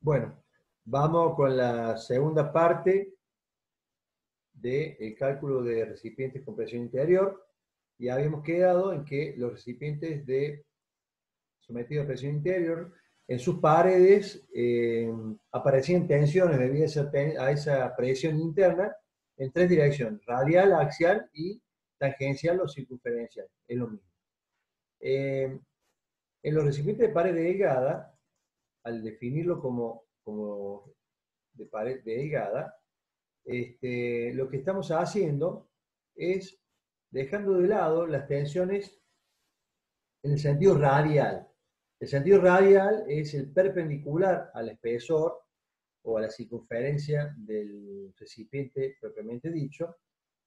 Bueno, vamos con la segunda parte del cálculo de recipientes con presión interior. Y habíamos quedado en que los recipientes sometidos a presión interior, en sus paredes aparecían tensiones debidas a esa presión interna en tres direcciones: radial, axial y tangencial o circunferencial. Es lo mismo. En los recipientes de pared delgada, al definirlo como de pared delgada, lo que estamos haciendo es dejando de lado las tensiones en el sentido radial. El sentido radial es el perpendicular al espesor o a la circunferencia del recipiente propiamente dicho,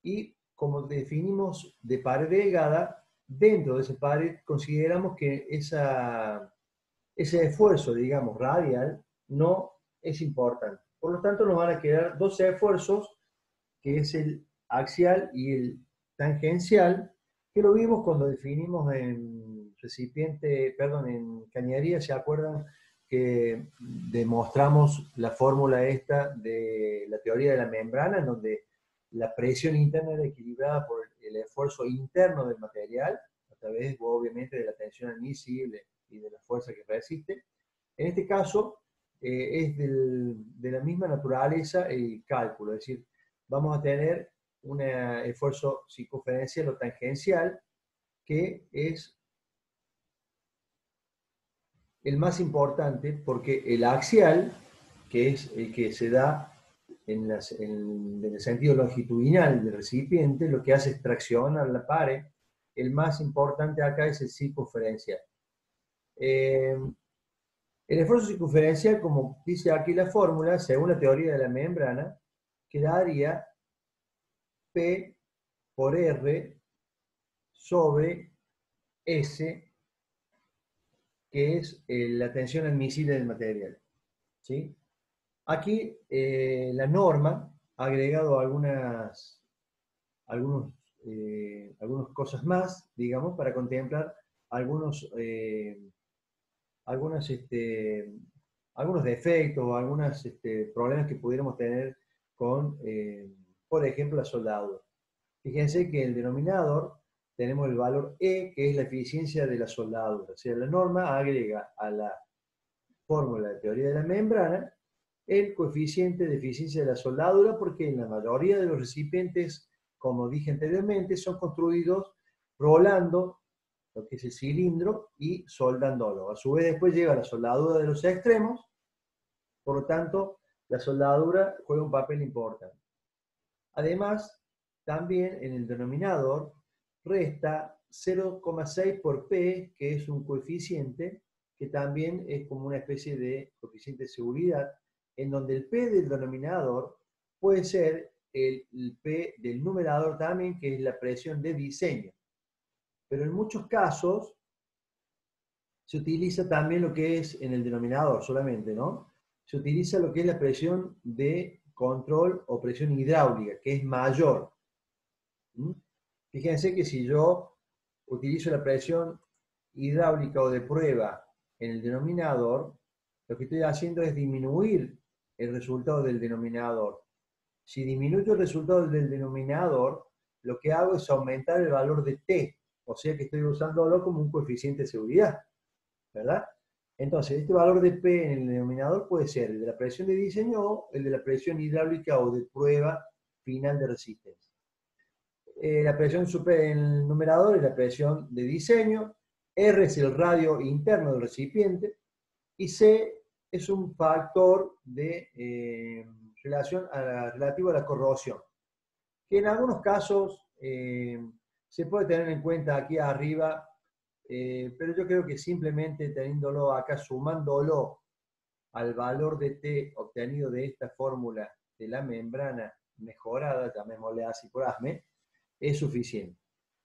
y como definimos de pared delgada, dentro de esa pared consideramos que ese esfuerzo, digamos, radial, no es importante. Por lo tanto, nos van a quedar dos esfuerzos, que es el axial y el tangencial, que lo vimos cuando definimos en cañería. ¿Se acuerdan que demostramos la fórmula esta de la teoría de la membrana, en donde la presión interna era equilibrada por el esfuerzo interno del material, a través, obviamente, de la tensión admisible y de la fuerza que resiste? En este caso, es de la misma naturaleza el cálculo, es decir, vamos a tener un esfuerzo circunferencial o tangencial, que es el más importante, porque el axial, que es el que se da en el sentido longitudinal del recipiente, lo que hace es traccionar la pared. El más importante acá es el circunferencial. El esfuerzo circunferencial, como dice aquí la fórmula, según la teoría de la membrana, quedaría P por R sobre S, que es la tensión admisible del material. ¿Sí? Aquí la norma ha agregado algunas cosas más, digamos, para contemplar algunos, algunos defectos o algunos problemas que pudiéramos tener con, por ejemplo, la soldadura. Fíjense que en el denominador tenemos el valor E, que es la eficiencia de la soldadura. O sea, la norma agrega a la fórmula de teoría de la membrana el coeficiente de eficiencia de la soldadura, porque en la mayoría de los recipientes, como dije anteriormente, son construidos rolando lo que es el cilindro y soldándolo. A su vez, después llega la soldadura de los extremos. Por lo tanto, la soldadura juega un papel importante. Además, también en el denominador resta 0,6 por P, que es un coeficiente que también es como una especie de coeficiente de seguridad, en donde el P del denominador puede ser el P del numerador también, que es la presión de diseño. Pero en muchos casos se utiliza también lo que es en el denominador solamente, ¿no? Se utiliza lo que es la presión de control o presión hidráulica, que es mayor. Fíjense que si yo utilizo la presión hidráulica o de prueba en el denominador, lo que estoy haciendo es disminuir el resultado del denominador. Si disminuyo el resultado del denominador, lo que hago es aumentar el valor de T, o sea que estoy usándolo como un coeficiente de seguridad, ¿verdad? Entonces, este valor de P en el denominador puede ser el de la presión de diseño o el de la presión hidráulica o de prueba final de resistencia. La presión en el numerador es la presión de diseño, R es el radio interno del recipiente y C es un factor de relativo a la corrosión, que en algunos casos se puede tener en cuenta aquí arriba, pero yo creo que simplemente teniéndolo acá, sumándolo al valor de T obtenido de esta fórmula de la membrana mejorada, llamémosle así por ASME, es suficiente.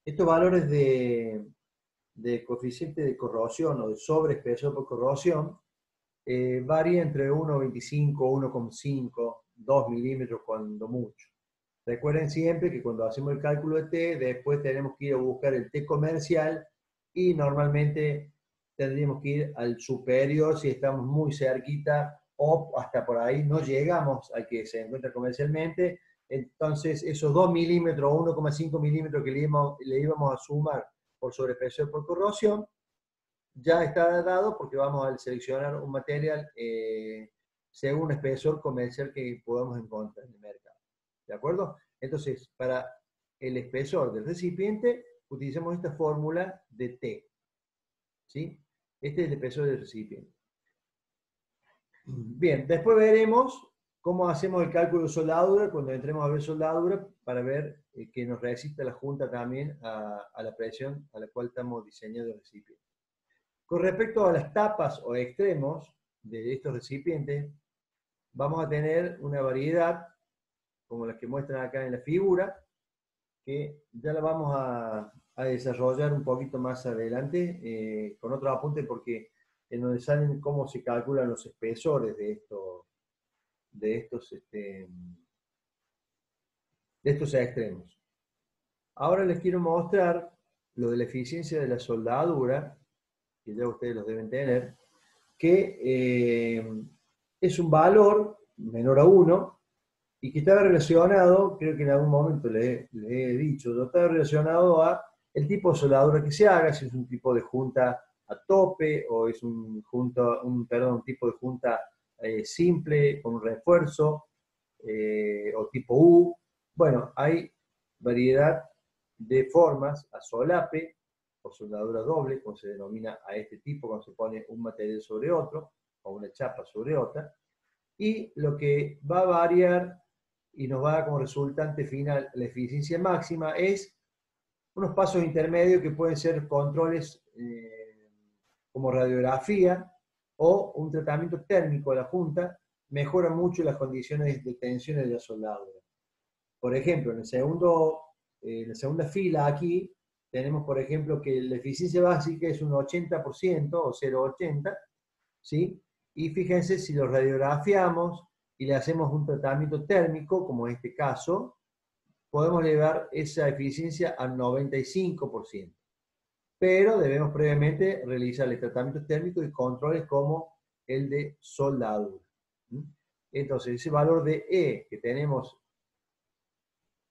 Estos valores de coeficiente de corrosión o de sobreespesor por corrosión varía entre 1,25, 1,5, 2 milímetros cuando mucho. Recuerden siempre que cuando hacemos el cálculo de T, después tenemos que ir a buscar el T comercial y normalmente tendríamos que ir al superior si estamos muy cerquita o hasta por ahí no llegamos al que se encuentra comercialmente. Entonces, esos 2 milímetros o 1,5 milímetros que le íbamos a sumar por sobrepresión por corrosión, ya está dado porque vamos a seleccionar un material según un espesor comercial que podamos encontrar en el mercado. ¿De acuerdo? Entonces, para el espesor del recipiente, utilizamos esta fórmula de T. ¿Sí? Este es el espesor del recipiente. Bien, después veremos cómo hacemos el cálculo de soldadura cuando entremos a ver soldadura para ver que nos resista la junta también a la presión a la cual estamos diseñando el recipiente. Con respecto a las tapas o extremos de estos recipientes, vamos a tener una variedad, como las que muestran acá en la figura, que ya la vamos a desarrollar un poquito más adelante, con otro apunte porque en donde salen cómo se calculan los espesores de estos extremos. Ahora les quiero mostrar lo de la eficiencia de la soldadura, que ya ustedes los deben tener, que es un valor menor a 1 y que está relacionado, creo que en algún momento le he dicho, está relacionado a el tipo de soldadura que se haga, si es un tipo de junta a tope o es un tipo de junta simple con refuerzo o tipo U. Bueno, hay variedad de formas a solape o soldadura doble, como se denomina a este tipo cuando se pone un material sobre otro o una chapa sobre otra. Y lo que va a variar y nos va a dar como resultante final la eficiencia máxima es unos pasos intermedios que pueden ser controles como radiografía o un tratamiento térmico de la junta, mejora mucho las condiciones de tensión de la soldadura. Por ejemplo, en la segunda fila aquí tenemos, por ejemplo, que la eficiencia básica es un 80% o 0,80, ¿sí? Y fíjense, si lo radiografiamos y le hacemos un tratamiento térmico, como en este caso, podemos elevar esa eficiencia al 95%. Pero debemos previamente realizar el tratamiento térmico y controles como el de soldadura. Entonces, ese valor de E que tenemos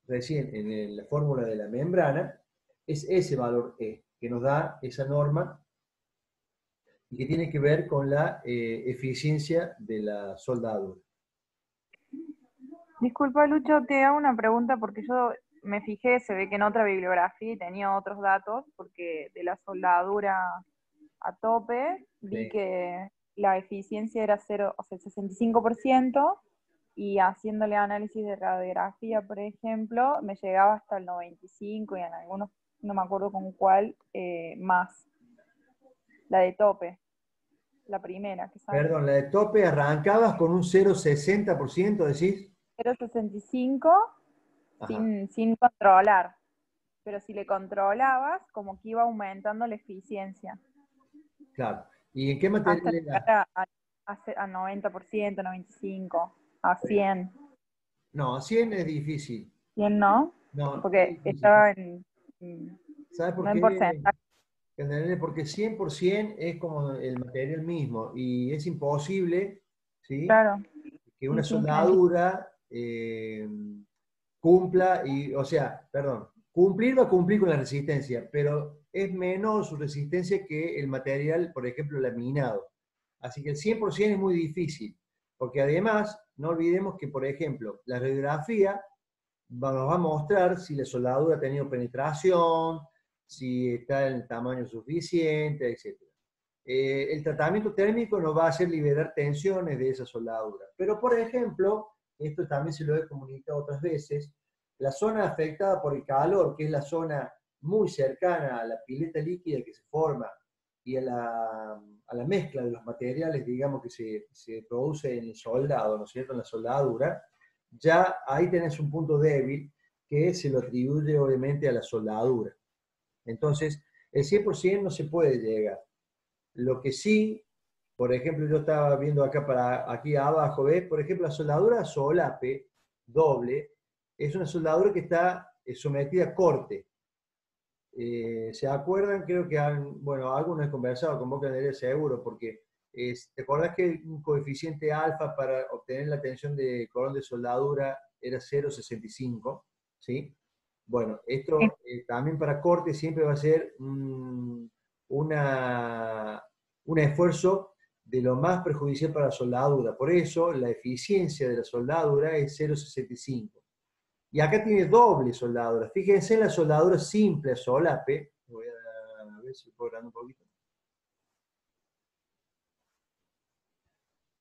recién en la fórmula de la membrana, es ese valor E, que nos da esa norma y que tiene que ver con la eficiencia de la soldadura. Disculpa, Lucho, te hago una pregunta porque yo me fijé, se ve que en otra bibliografía y tenía otros datos, porque de la soldadura a tope vi Sí. que la eficiencia era 0, o sea, el 65%, y haciéndole análisis de radiografía, por ejemplo, me llegaba hasta el 95% y en algunos, no me acuerdo con cuál, más. La de tope, la primera que sale. Perdón, la de tope arrancabas con un 0,60%, decís. 0,65 Ajá, sin controlar, pero si le controlabas, como que iba aumentando la eficiencia, claro. ¿Y en qué hasta material era? llegar a 90%, 95%, a 100. No, 100 es difícil. 100 no, No, es porque difícil. estaba ¿Sabes por no en qué? porcentaje. Porque 100% es como el material mismo y es imposible, ¿sí? Claro, Que y una sin gente. soldadura cumpla, o sea, perdón, cumplir va a cumplir con la resistencia, pero es menor su resistencia que el material, por ejemplo, laminado. Así que el 100% es muy difícil, porque además, no olvidemos que, por ejemplo, la radiografía nos va a mostrar si la soldadura ha tenido penetración, si está en el tamaño suficiente, etc. El tratamiento térmico nos va a hacer liberar tensiones de esa soldadura. Pero, por ejemplo, esto también se lo he comunicado otras veces, la zona afectada por el calor, que es la zona muy cercana a la pileta líquida que se forma y a la mezcla de los materiales, digamos, que se produce en el soldado, ¿no es cierto?, en la soldadura, ya ahí tenés un punto débil que se lo atribuye obviamente a la soldadura. Entonces, el 100% no se puede llegar. Lo que sí, por ejemplo, yo estaba viendo acá para aquí abajo, ¿ves? Por ejemplo, la soldadura solape doble es una soldadura que está sometida a corte. ¿Se acuerdan? Creo que bueno, algunos he conversado con vos, Candelaria, seguro, porque ¿te acordás que un coeficiente alfa para obtener la tensión de cordón de soldadura era 0,65? ¿Sí? Bueno, Sí. esto también para corte siempre va a ser un esfuerzo de lo más perjudicial para la soldadura. Por eso la eficiencia de la soldadura es 0,65. Y acá tiene doble soldadura. Fíjense en la soldadura simple a solape. Voy a ver si puedo agrandar un poquito.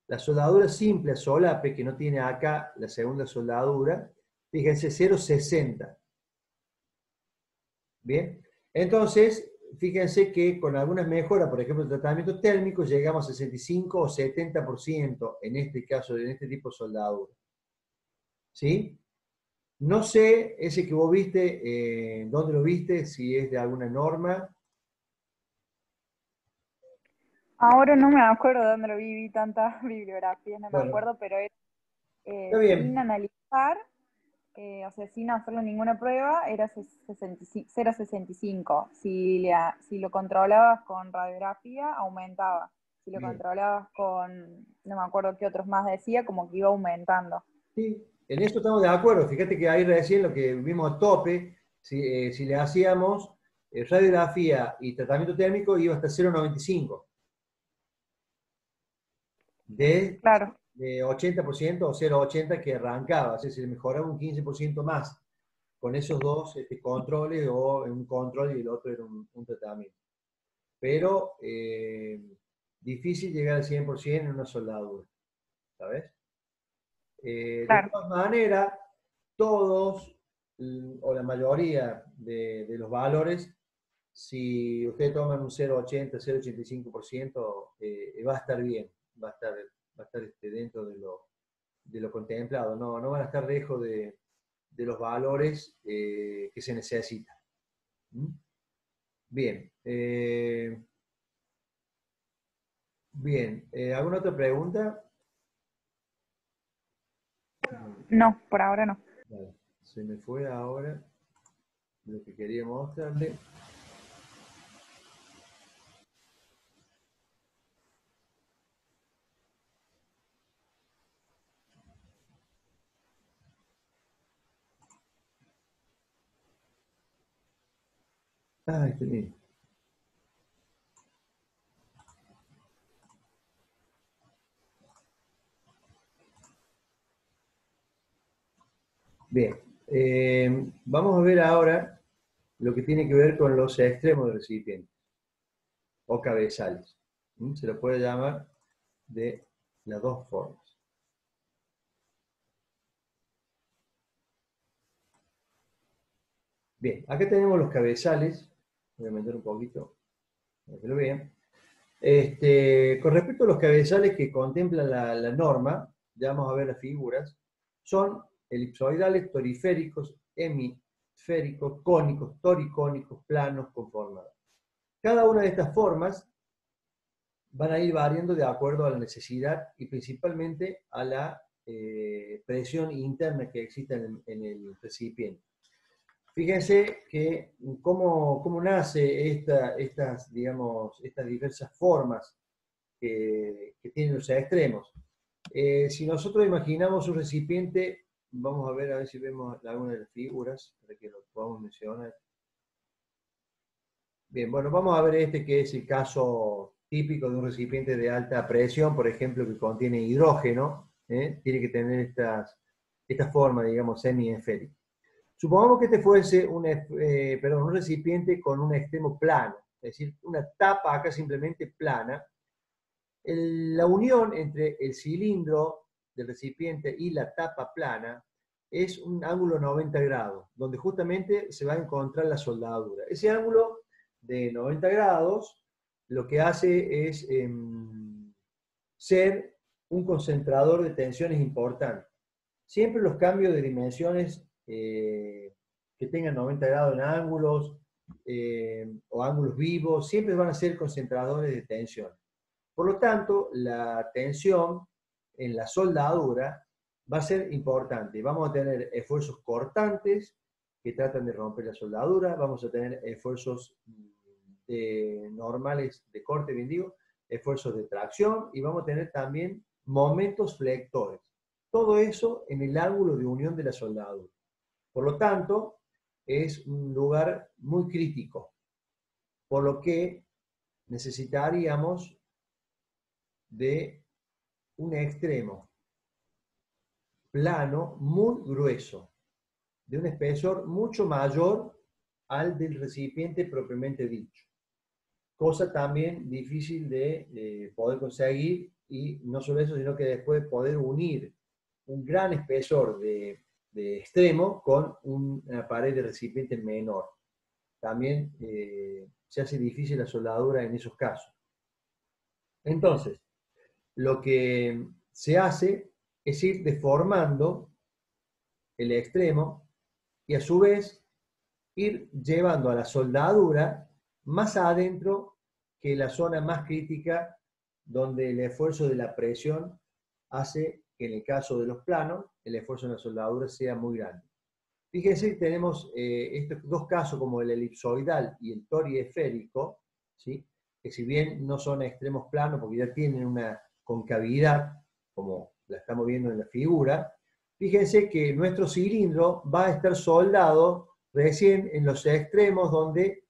La soldadura simple a solape, que no tiene acá la segunda soldadura, fíjense, 0,60. Bien, entonces, fíjense que con algunas mejoras, por ejemplo, el tratamiento térmico, llegamos a 65 o 70% en este caso, en este tipo de soldadura. ¿Sí? No sé, ese que vos viste, ¿dónde lo viste? Si es de alguna norma. Ahora no me acuerdo de dónde lo vi, vi tantas bibliografías, no me Bueno, acuerdo, pero es está sin bien. analizar, o sea, sin hacerle ninguna prueba, era 0,65. Si lo controlabas con radiografía, aumentaba. Si lo Bien. controlabas con, no me acuerdo qué otros más decía, como que iba aumentando. Sí, en eso estamos de acuerdo. Fíjate que ahí recién lo que vimos a tope, si le hacíamos radiografía y tratamiento térmico, iba hasta 0,95. De, Claro, de 80% o 0,80 que arrancaba, o sea, se le mejoraba un 15% más con esos dos controles, o un control y el otro era un tratamiento. Pero difícil llegar al 100% en una soldadura, ¿sabes? De claro. todas maneras, todos o la mayoría de los valores, si ustedes toman un 0,80, 0,85%, va a estar bien, va a estar dentro de lo contemplado, no van a estar lejos de los valores que se necesitan. ¿Mm? Bien. Bien. ¿Alguna otra pregunta? No, por ahora no. Vale. Se me fue ahora lo que quería mostrarle. Ay, qué lindo. Bien, vamos a ver ahora lo que tiene que ver con los extremos del recipiente o cabezales. Se lo puede llamar de las dos formas. Bien, acá tenemos los cabezales. Voy a meter un poquito para que lo vean. Con respecto a los cabezales que contemplan la norma, ya vamos a ver las figuras, son elipsoidales, toriféricos, hemisféricos, cónicos, toricónicos, planos, conformados. Cada una de estas formas van a ir variando de acuerdo a la necesidad y principalmente a la presión interna que existe en el recipiente. Fíjense que cómo nace digamos, estas diversas formas que tienen los extremos. Si nosotros imaginamos un recipiente, vamos a ver si vemos alguna de las figuras para que lo podamos mencionar. Bien, bueno, vamos a ver este que es el caso típico de un recipiente de alta presión, por ejemplo, que contiene hidrógeno, tiene que tener esta forma, digamos, semi-esférica. Supongamos que este fuese un recipiente con un extremo plano, es decir, una tapa acá simplemente plana. La unión entre el cilindro del recipiente y la tapa plana es un ángulo 90 grados, donde justamente se va a encontrar la soldadura. Ese ángulo de 90 grados lo que hace es ser un concentrador de tensiones importante. Siempre los cambios de dimensiones que tengan 90 grados en ángulos o ángulos vivos, siempre van a ser concentradores de tensión. Por lo tanto, la tensión en la soldadura va a ser importante. Vamos a tener esfuerzos cortantes que tratan de romper la soldadura, vamos a tener esfuerzos normales de corte, bien digo, esfuerzos de tracción y vamos a tener también momentos flectores. Todo eso en el ángulo de unión de la soldadura. Por lo tanto, es un lugar muy crítico, por lo que necesitaríamos de un extremo plano muy grueso, de un espesor mucho mayor al del recipiente propiamente dicho. Cosa también difícil de poder conseguir, y no solo eso, sino que después poder unir un gran espesor de extremo con una pared de recipiente menor. También se hace difícil la soldadura en esos casos. Entonces, lo que se hace es ir deformando el extremo y a su vez ir llevando a la soldadura más adentro que la zona más crítica, donde el esfuerzo de la presión hace que en el caso de los planos el esfuerzo en la soldadura sea muy grande. Fíjense que tenemos estos dos casos como el elipsoidal y el toriesférico, ¿sí? Que si bien no son extremos planos porque ya tienen una concavidad, como la estamos viendo en la figura, fíjense que nuestro cilindro va a estar soldado recién en los extremos donde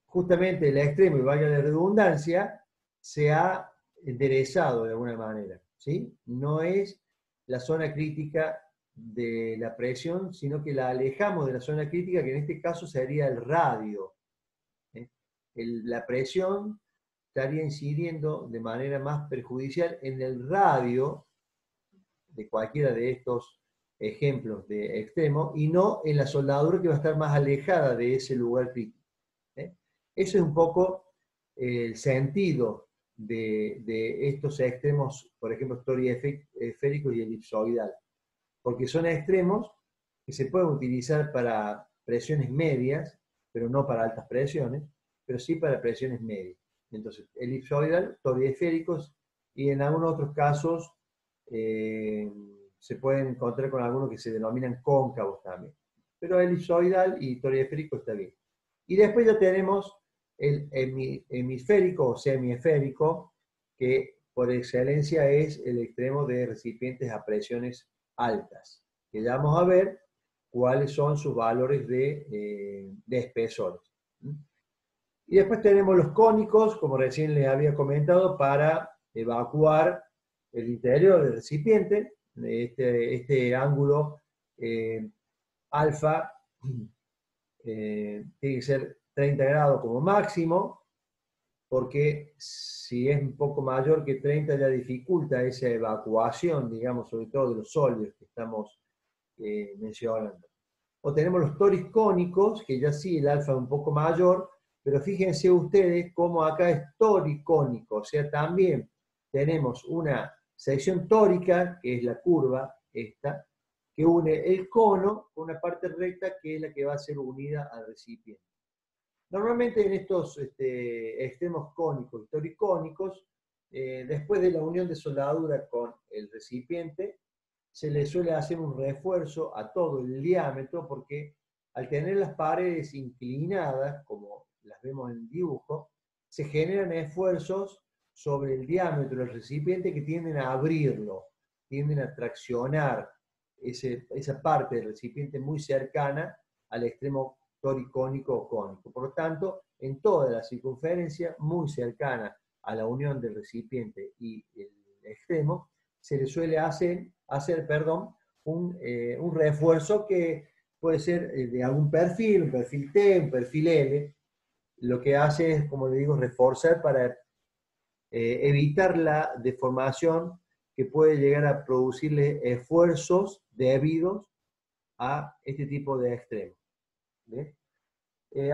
justamente el extremo, y valga la redundancia, se ha enderezado de alguna manera, ¿sí? No es la zona crítica de la presión, sino que la alejamos de la zona crítica, que en este caso sería el radio. La presión estaría incidiendo de manera más perjudicial en el radio de cualquiera de estos ejemplos de extremo, y no en la soldadura, que va a estar más alejada de ese lugar crítico. Ese es un poco el sentido de estos extremos, por ejemplo, toriesférico y elipsoidal, porque son extremos que se pueden utilizar para presiones medias, pero no para altas presiones, pero sí para presiones medias. Entonces, elipsoidal, toriesféricos, y en algunos otros casos se pueden encontrar con algunos que se denominan cóncavos también. Pero elipsoidal y toriesférico está bien. Y después ya tenemos el hemisférico o semiesférico, que por excelencia es el extremo de recipientes a presiones altas, que ya vamos a ver cuáles son sus valores de espesores. Y después tenemos los cónicos, como recién les había comentado, para evacuar el interior del recipiente. Este ángulo alfa tiene que ser 30 grados como máximo, porque si es un poco mayor que 30 ya dificulta esa evacuación, digamos, sobre todo de los sólidos que estamos mencionando. O tenemos los toris cónicos, que ya sí el alfa es un poco mayor, pero fíjense ustedes cómo acá es toricónico, o sea, también tenemos una sección tórica, que es la curva esta, que une el cono con una parte recta que es la que va a ser unida al recipiente. Normalmente en estos extremos cónicos y toricónicos, después de la unión de soldadura con el recipiente, se le suele hacer un refuerzo a todo el diámetro, porque al tener las paredes inclinadas, como las vemos en el dibujo, se generan esfuerzos sobre el diámetro del recipiente que tienden a abrirlo, tienden a traccionar esa parte del recipiente muy cercana al extremo toricónico o cónico. Por lo tanto, en toda la circunferencia muy cercana a la unión del recipiente y el extremo, se le suele hacer un refuerzo que puede ser de algún perfil, un perfil T, un perfil L. Lo que hace es, como le digo, reforzar para evitar la deformación que puede llegar a producirle esfuerzos debidos a este tipo de extremos.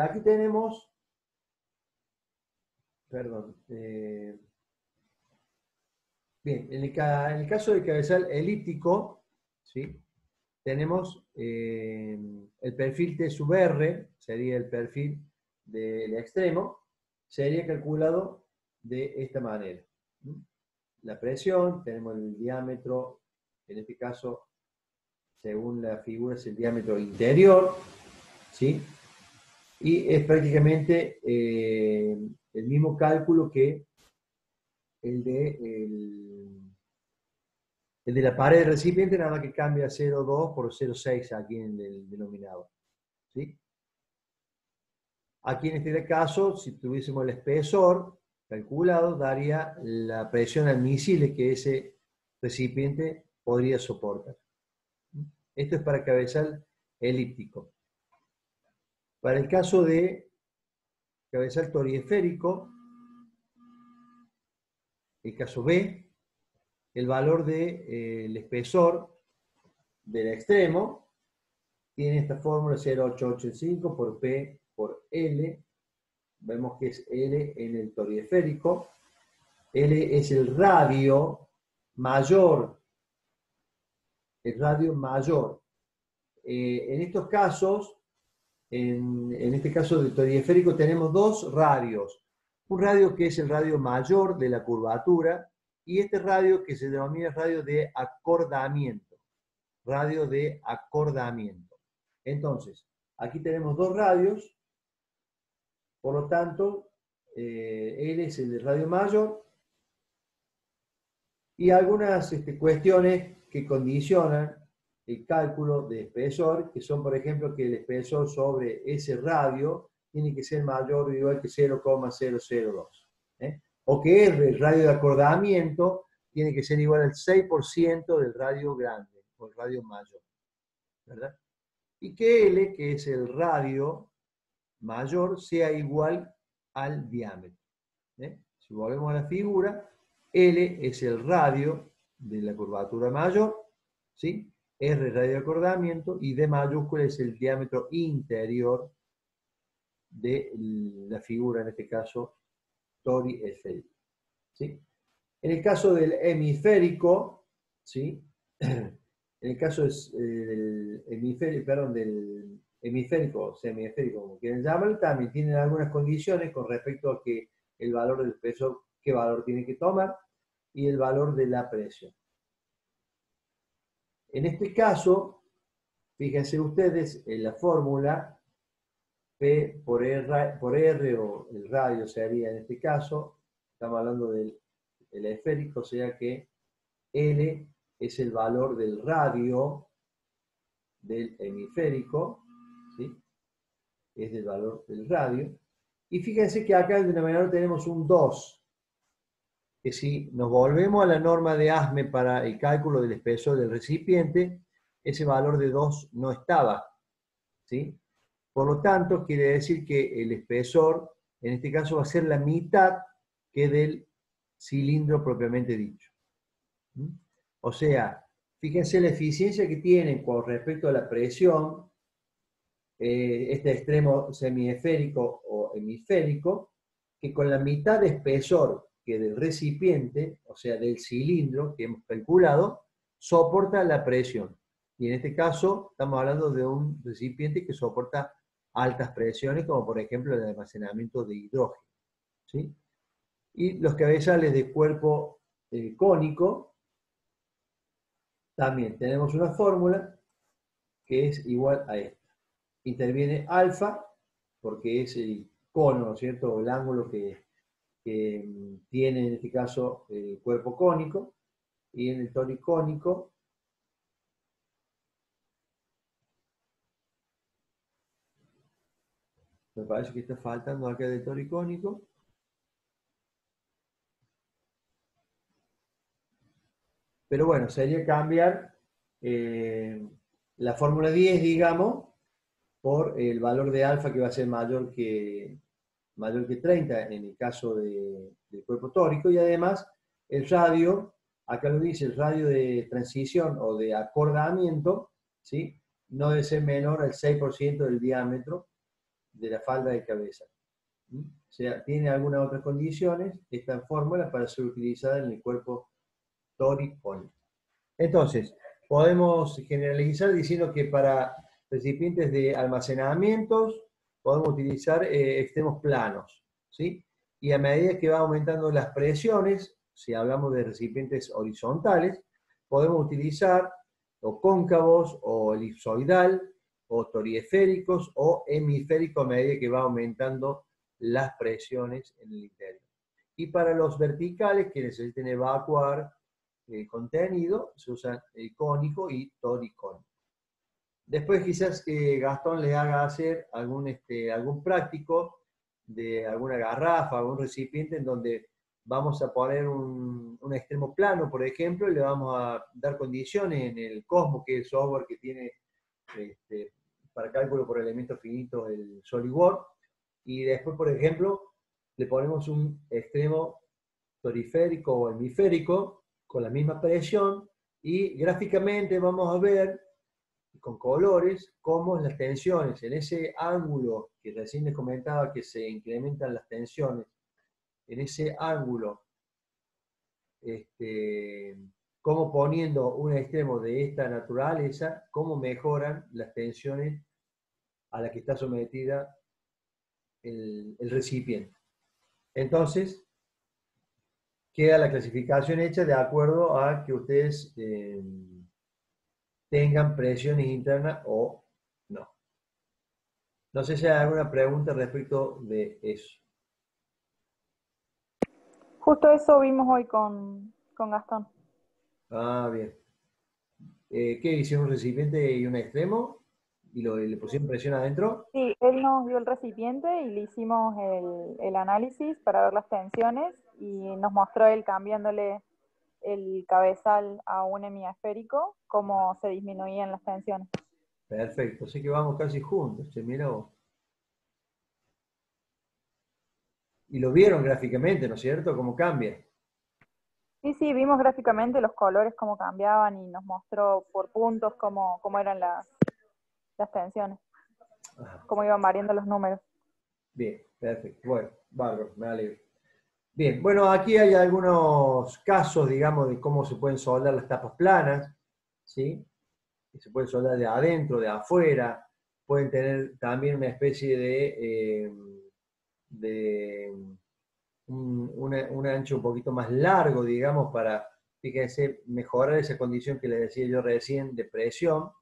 Aquí tenemos, perdón, bien, en el caso del cabezal elíptico, ¿sí? Tenemos el perfil T sub R, sería el perfil del extremo, sería calculado de esta manera. La presión, tenemos el diámetro, en este caso, según la figura, es el diámetro interior, ¿sí? Y es prácticamente el mismo cálculo que el de la pared del recipiente, nada más que cambia 0,2 por 0,6 aquí en el denominador. ¿Sí? Aquí en este caso, si tuviésemos el espesor calculado, daría la presión admisible que ese recipiente podría soportar. Esto es para cabezal elíptico. Para el caso de cabezal toriesférico, el caso B, el valor del espesor del extremo tiene esta fórmula 0,885 por P por L. Vemos que es L en el toriesférico. L es el radio mayor. El radio mayor. En estos casos, en este caso del toriesférico, tenemos dos radios. Un radio que es el radio mayor de la curvatura y este radio que se denomina radio de acordamiento. Radio de acordamiento. Entonces, aquí tenemos dos radios, por lo tanto, L es el radio mayor y algunas cuestiones que condicionan el cálculo de espesor, que son, por ejemplo, que el espesor sobre ese radio tiene que ser mayor o igual que 0,002. O que el radio de acordamiento tiene que ser igual al 6% del radio grande, o el radio mayor. ¿Verdad? Y que L, que es el radio mayor, sea igual al diámetro. Si volvemos a la figura, L es el radio de la curvatura mayor, ¿sí? R radio de acordamiento y D mayúscula es el diámetro interior de la figura, en este caso, toriesférica. ¿Sí? En el caso del hemisférico, ¿sí? En el caso del hemisférico o semiesférico, como quieran llamarlo, también tienen algunas condiciones con respecto a que el valor del espesor, qué valor tiene que tomar, y el valor de la presión. En este caso, fíjense ustedes en la fórmula, P por R o el radio sería en este caso, estamos hablando del esférico, o sea que L es el valor del radio del hemisférico, ¿sí? Es el valor del radio. Y fíjense que acá en el denominador tenemos un 2, que si nos volvemos a la norma de ASME para el cálculo del espesor del recipiente, ese valor de 2 no estaba, ¿sí? Por lo tanto, quiere decir que el espesor, en este caso, va a ser la mitad que del cilindro propiamente dicho. O sea, fíjense la eficiencia que tienen con respecto a la presión, este extremo semiesférico o hemisférico, que con la mitad de espesor que del recipiente, o sea, del cilindro que hemos calculado, soporta la presión. Y en este caso, estamos hablando de un recipiente que soporta altas presiones, como por ejemplo el almacenamiento de hidrógeno. ¿Sí? Y los cabezales de cuerpo cónico, también tenemos una fórmula que es igual a esta. Interviene alfa, porque es el cono, ¿no es cierto?, o el ángulo que tiene en este caso el cuerpo cónico, y en el toricónico me parece que está faltando acá del toricónico. Pero bueno, sería cambiar la fórmula 10, digamos, por el valor de alfa que va a ser mayor que 30 en el caso del cuerpo tórico, y además el radio, acá lo dice, el radio de transición o de acordamiento, ¿sí? No debe ser menor al 6% del diámetro de la falda de cabeza. O sea, tiene algunas otras condiciones esta fórmula para ser utilizada en el cuerpo tórico. Entonces, podemos generalizar diciendo que para recipientes de almacenamientos podemos utilizar extremos planos, ¿sí? Y a medida que va aumentando las presiones, si hablamos de recipientes horizontales, podemos utilizar o cóncavos, o elipsoidal, o toriesféricos, o hemisféricos a medida que va aumentando las presiones en el interior. Y para los verticales que necesiten evacuar contenido, se usan el cónico y toricónico. Después quizás Gastón les haga hacer algún práctico de alguna garrafa, algún recipiente en donde vamos a poner un extremo plano, por ejemplo, y le vamos a dar condiciones en el Cosmos, que es el software que tiene para cálculo por elementos finitos, el SolidWorks, y después, por ejemplo, le ponemos un extremo toriférico o hemisférico con la misma presión, y gráficamente vamos a ver con colores cómo las tensiones en ese ángulo que recién les comentaba que se incrementan las tensiones, en ese ángulo, cómo poniendo un extremo de esta naturaleza, cómo mejoran las tensiones a las que está sometida el recipiente. Entonces, queda la clasificación hecha de acuerdo a que ustedes tengan presiones internas o no. No sé si hay alguna pregunta respecto de eso. Justo eso vimos hoy con Gastón. Ah, bien. ¿Qué hicieron? ¿Un recipiente y un extremo? ¿Y le pusieron presión adentro? Sí, él nos dio el recipiente y le hicimos el análisis para ver las tensiones y nos mostró él cambiándole el cabezal a un hemisférico, cómo se disminuían las tensiones. Perfecto, así que vamos casi juntos, che, mira vos. Y lo vieron gráficamente, ¿no es cierto? ¿Cómo cambia? Sí, sí, vimos gráficamente los colores, cómo cambiaban y nos mostró por puntos cómo eran las tensiones, Ajá. cómo iban variando los números. Bien, perfecto. Bueno, bárbaro, me alegro. Bien, bueno, aquí hay algunos casos, digamos, de cómo se pueden soldar las tapas planas, ¿sí? Se pueden soldar de adentro, de afuera, pueden tener también una especie de un ancho un poquito más largo, digamos, para, fíjense, mejorar esa condición que les decía yo recién de presión,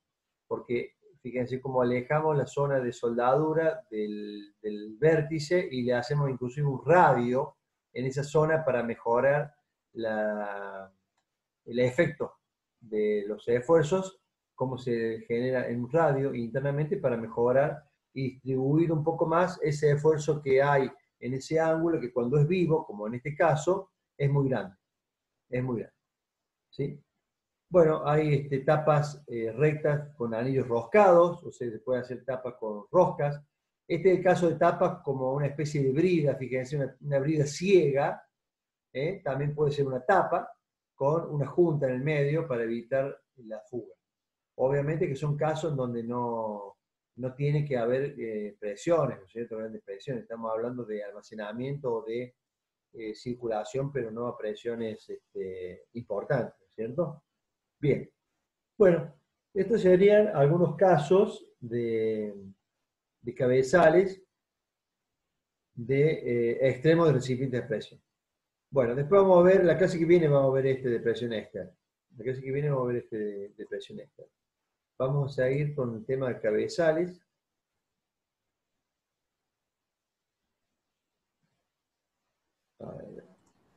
porque fíjense cómo alejamos la zona de soldadura del vértice y le hacemos inclusive un radio en esa zona para mejorar el efecto de los esfuerzos, cómo se genera en un radio internamente para mejorar y distribuir un poco más ese esfuerzo que hay en ese ángulo, que cuando es vivo, como en este caso, es muy grande. Es muy grande. ¿Sí? Bueno, hay tapas rectas con anillos roscados, o sea, se puede hacer tapas con roscas. Este es el caso de tapas como una especie de brida, fíjense, una brida ciega, también puede ser una tapa con una junta en el medio para evitar la fuga. Obviamente que son casos en donde no tiene que haber presiones, ¿no es cierto? Grandes presiones. Estamos hablando de almacenamiento o de circulación, pero no a presiones importantes, ¿no es cierto? Bien. Bueno, estos serían algunos casos de cabezales de extremos de recipiente de presión. Bueno, después vamos a ver, la clase que viene vamos a ver este de presión externa. La clase que viene vamos a ver este de presión externa. Vamos a ir con el tema de cabezales. A ver.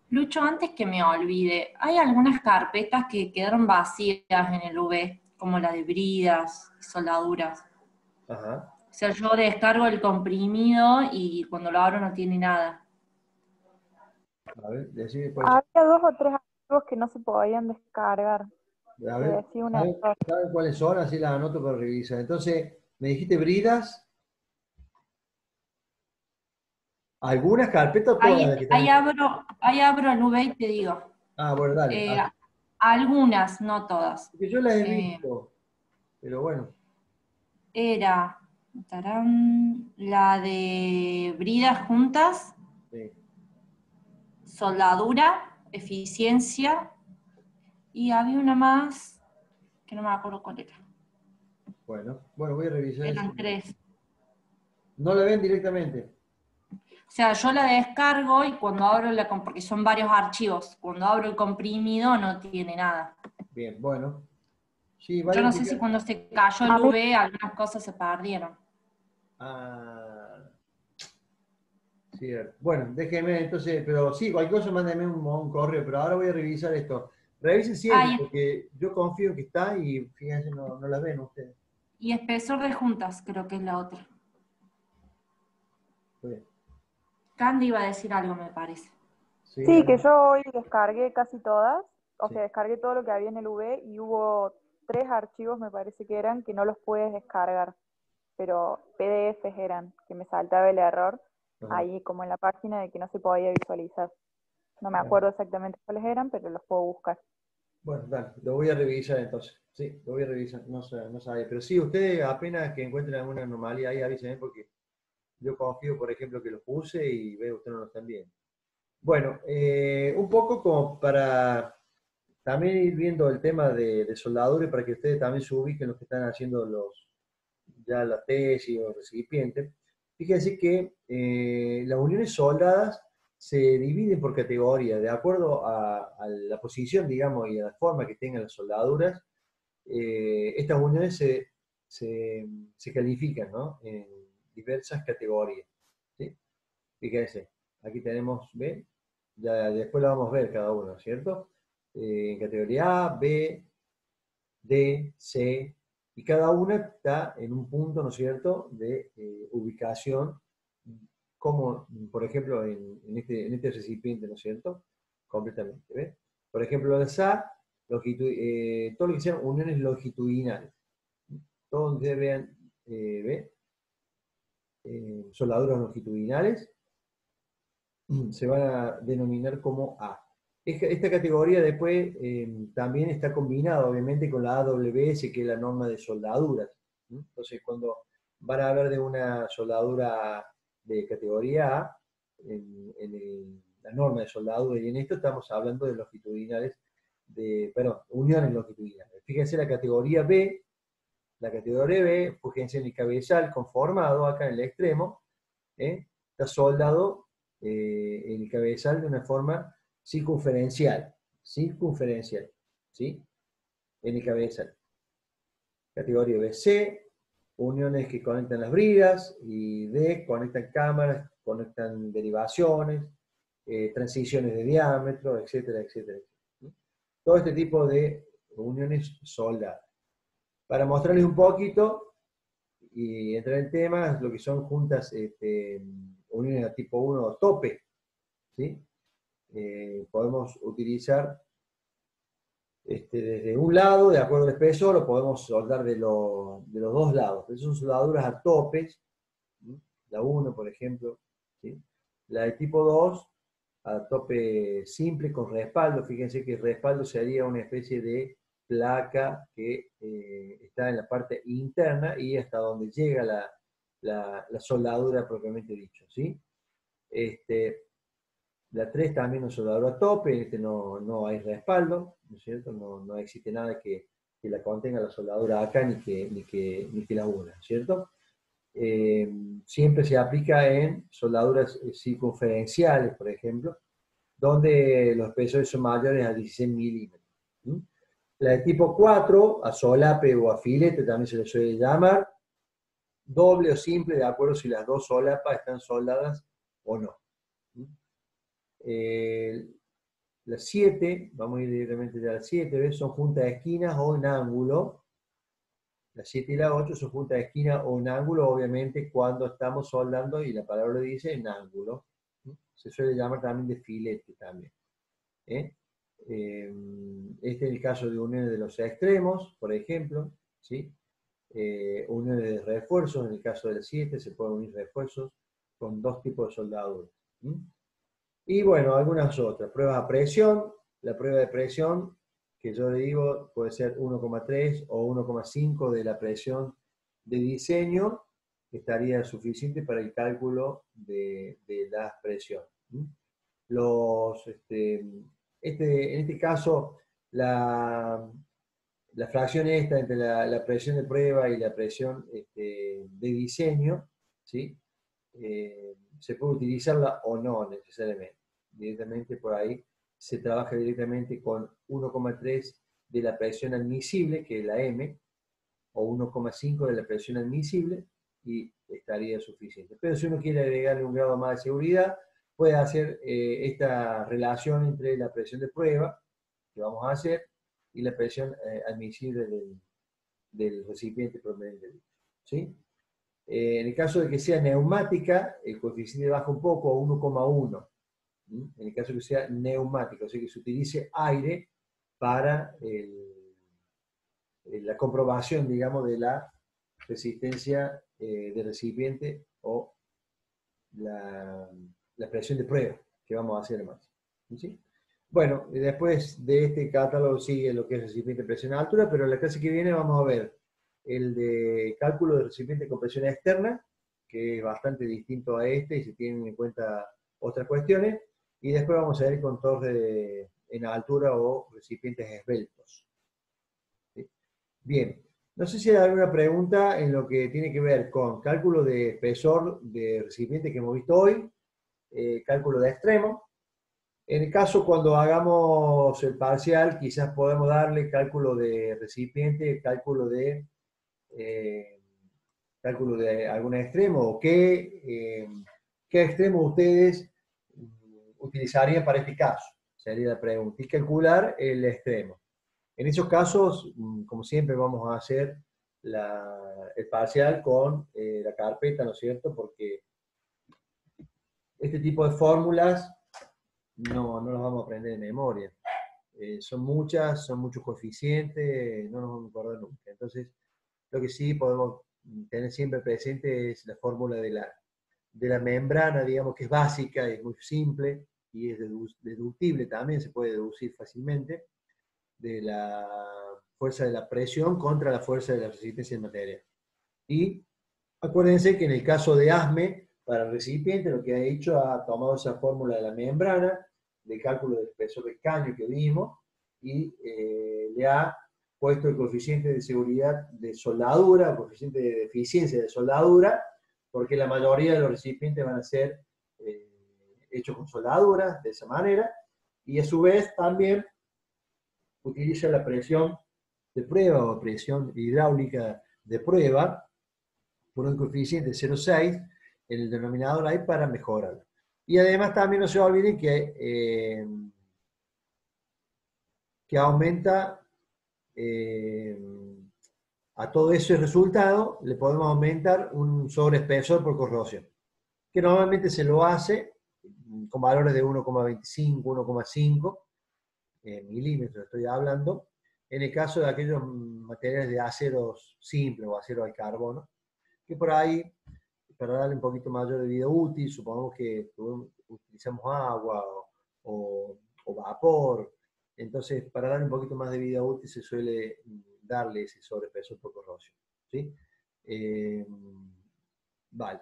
Lucho, antes que me olvide, hay algunas carpetas que quedaron vacías en el V, como la de bridas, soldaduras. Ajá. O sea, yo descargo el comprimido y cuando lo abro no tiene nada. A ver, decime cuál es. Había 2 o 3 archivos que no se podían descargar. A Que ver, decía un ¿saben error. cuáles son? Así las anoto para revisar. Entonces, me dijiste bridas. ¿Algunas carpetas o todas las que están en... Ahí abro el V y te digo. Ah, bueno, dale. Algunas, no todas. Porque yo las he visto, pero bueno. Era la de bridas juntas, Sí. soldadura, eficiencia, y había una más que no me acuerdo cuál era. Bueno, voy a revisar eso. Eran 3. ¿No la ven directamente? O sea, yo la descargo y cuando abro porque son varios archivos, cuando abro el comprimido no tiene nada. Bien, bueno. Sí, Yo vale no sé si cuando se cayó el V algunas cosas se perdieron. Ah, Cierto. Bueno, déjeme entonces, pero sí, cualquier cosa mándeme un correo, pero ahora voy a revisar esto. Revisen siempre, Ah, porque yo confío que está y fíjense, no la ven ustedes. y espesor de juntas, creo que es la otra. Bien. Candy iba a decir algo, me parece. Sí, Sí, que Ana. yo hoy descargué casi todas, o Sí. sea, descargué todo lo que había en el V y hubo 3 archivos, me parece que eran, que no los puedes descargar, pero PDFs eran, que me saltaba el error Ajá. ahí como en la página de que no se podía visualizar. No me Bueno, acuerdo exactamente cuáles eran, pero los puedo buscar. bueno, dale, lo voy a revisar entonces. Sí, lo voy a revisar, no sabía. Pero sí, ustedes apenas que encuentren alguna anomalía ahí avísenme porque yo confío, por ejemplo, que los puse y veo que ustedes no lo están viendo. Bueno, un poco como para también ir viendo el tema de soldadura y para que ustedes también se ubiquen los que están haciendo ya la tesis o recipiente. Fíjense que las uniones soldadas se dividen por categorías, de acuerdo a la posición, digamos, y a la forma que tengan las soldaduras. Estas uniones se califican, ¿no? En diversas categorías. ¿Sí? Fíjense, aquí tenemos, ¿ven? Ya después la vamos a ver cada uno, ¿cierto? En categoría A, B, D, C, y cada una está en un punto, ¿no es cierto?, de ubicación, como por ejemplo en este recipiente, ¿no es cierto?, completamente, ¿ves? Por ejemplo, el SA, todo lo que sean uniones longitudinales, todo donde vean, ¿ves? Soldaduras longitudinales, se van a denominar como A. Esta categoría después también está combinada, obviamente, con la AWS, que es la norma de soldaduras. Entonces, cuando van a hablar de una soldadura de categoría A, la norma de soldadura, y en esto estamos hablando de longitudinales, perdón, uniones longitudinales. Fíjense la categoría B, fíjense en el cabezal conformado acá en el extremo, está soldado el cabezal de una forma circunferencial, ¿sí? En el cabezal. Categoría BC, uniones que conectan las bridas, y D, conectan cámaras, conectan derivaciones, transiciones de diámetro, etcétera, etcétera, etcétera. Todo este tipo de uniones soldadas. Para mostrarles un poquito y entrar en temas, lo que son juntas uniones de tipo 1 tope, ¿sí? Podemos utilizar desde un lado, de acuerdo al espesor, o podemos soldar de los dos lados. Esas son soldaduras a topes, ¿sí? La 1, por ejemplo, ¿sí? La de tipo 2, a tope simple con respaldo. Fíjense que el respaldo sería una especie de placa que está en la parte interna y hasta donde llega la soldadura propiamente dicho, ¿sí? La 3 también es soldadura a tope, no hay respaldo, ¿no es cierto? No existe nada que la contenga la soldadura acá ni que la una, ¿cierto? Siempre se aplica en soldaduras circunferenciales, por ejemplo, donde los espesores son mayores a 16 milímetros. ¿Mm? La de tipo 4, a solape o a filete también se le suele llamar, doble o simple, de acuerdo si las dos solapas están soldadas o no. ¿Mm? Las 7, vamos a ir directamente ya a las 7, ¿ves? Son juntas de esquinas o en ángulo. Las 7 y las 8 son juntas de esquina o en ángulo, obviamente, cuando estamos soldando, y la palabra lo dice, en ángulo. Se suele llamar también de filete también. ¿Eh? Este es el caso de uniones de los extremos, por ejemplo, ¿sí? Uniones de refuerzos, en el caso del 7 se pueden unir refuerzos con dos tipos de soldaduras. Y bueno, algunas otras. Pruebas a presión. La prueba de presión, que yo le digo, puede ser 1,3 o 1,5 de la presión de diseño, que estaría suficiente para el cálculo de la presión. En este caso, la fracción esta entre la presión de prueba y la presión de diseño, ¿sí? Se puede utilizarla o no necesariamente. Directamente por ahí se trabaja directamente con 1,3 de la presión admisible, que es la M, o 1,5 de la presión admisible, y estaría suficiente. Pero si uno quiere agregarle un grado más de seguridad, puede hacer esta relación entre la presión de prueba que vamos a hacer y la presión admisible del recipiente promedio. ¿Sí? En el caso de que sea neumática, el coeficiente baja un poco a 1,1. En el caso de que sea neumática, o sea que se utilice aire para la comprobación, digamos, de la resistencia del recipiente o la presión de prueba que vamos a hacer más. ¿Sí? Bueno, después de este catálogo sigue lo que es recipiente, presión a altura, pero en la clase que viene vamos a ver el de cálculo de recipiente con presión externa, que es bastante distinto a este y se tienen en cuenta otras cuestiones, y después vamos a ver control en altura o recipientes esbeltos. ¿Sí? Bien, no sé si hay alguna pregunta en lo que tiene que ver con cálculo de espesor de recipiente que hemos visto hoy, cálculo de extremo. En el caso cuando hagamos el parcial, quizás podemos darle cálculo de recipiente, cálculo de algún extremo, o qué extremo ustedes utilizarían para este caso. Sería la pregunta. Y calcular el extremo. En esos casos, como siempre, vamos a hacer el parcial con la carpeta, ¿no es cierto? Porque este tipo de fórmulas no las vamos a aprender de memoria. Son muchas, son muchos coeficientes, no nos vamos a acordar nunca. Entonces, lo que sí podemos tener siempre presente es la fórmula de la membrana, digamos que es básica, es muy simple y es deductible también, se puede deducir fácilmente, de la fuerza de la presión contra la fuerza de la resistencia del material. Y acuérdense que en el caso de ASME, para el recipiente, lo que ha hecho, ha tomado esa fórmula de la membrana, de cálculo del espesor del caño que vimos, y le ha puesto el coeficiente de seguridad de soldadura, el coeficiente de eficiencia de soldadura, porque la mayoría de los recipientes van a ser hechos con soldadura, de esa manera, y a su vez también utiliza la presión de prueba o presión hidráulica de prueba, por un coeficiente de 0,6 en el denominador ahí para mejorar. Y además también no se olviden que aumenta a todo ese resultado, le podemos aumentar un sobreespesor por corrosión, que normalmente se lo hace con valores de 1,25, 1,5 milímetros, estoy hablando, en el caso de aquellos materiales de aceros simples o acero al carbono, que por ahí, para darle un poquito mayor de vida útil, supongamos que utilizamos agua o vapor, entonces para darle un poquito más de vida útil se suele darle ese sobrepeso por corrosión. ¿Sí? Vale.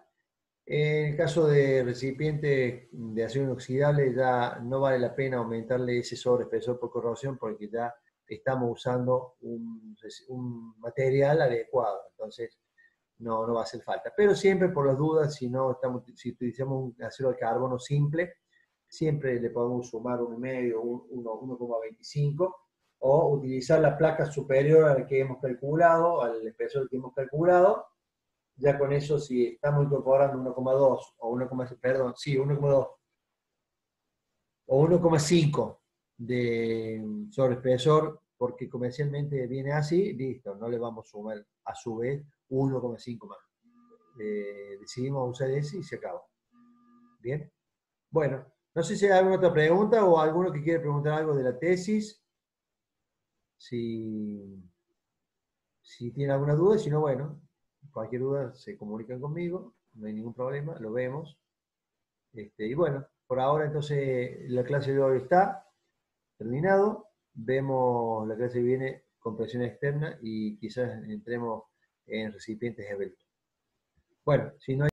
En el caso de recipientes de acero inoxidable ya no vale la pena aumentarle ese sobreespesor por corrosión porque ya estamos usando un material adecuado, entonces no va a hacer falta. Pero siempre por las dudas, si utilizamos un acero al carbono simple, siempre le podemos sumar 1,5, 1,25 o utilizar la placa superior al que hemos calculado, al espesor que hemos calculado. Ya con eso, si estamos incorporando 1,2 o 1,2 o 1,5 de sobreespesor, porque comercialmente viene así, listo, no le vamos a sumar a su vez 1,5 más. Decidimos usar ese y se acabó. Bien. Bueno, no sé si hay alguna otra pregunta o alguno que quiere preguntar algo de la tesis. Si tiene alguna duda, si no, bueno, cualquier duda se comunican conmigo, no hay ningún problema, lo vemos. Y bueno, por ahora entonces la clase de hoy está terminado. Vemos la clase que viene con presión externa y quizás entremos en recipientes esbeltos. Bueno, si no hay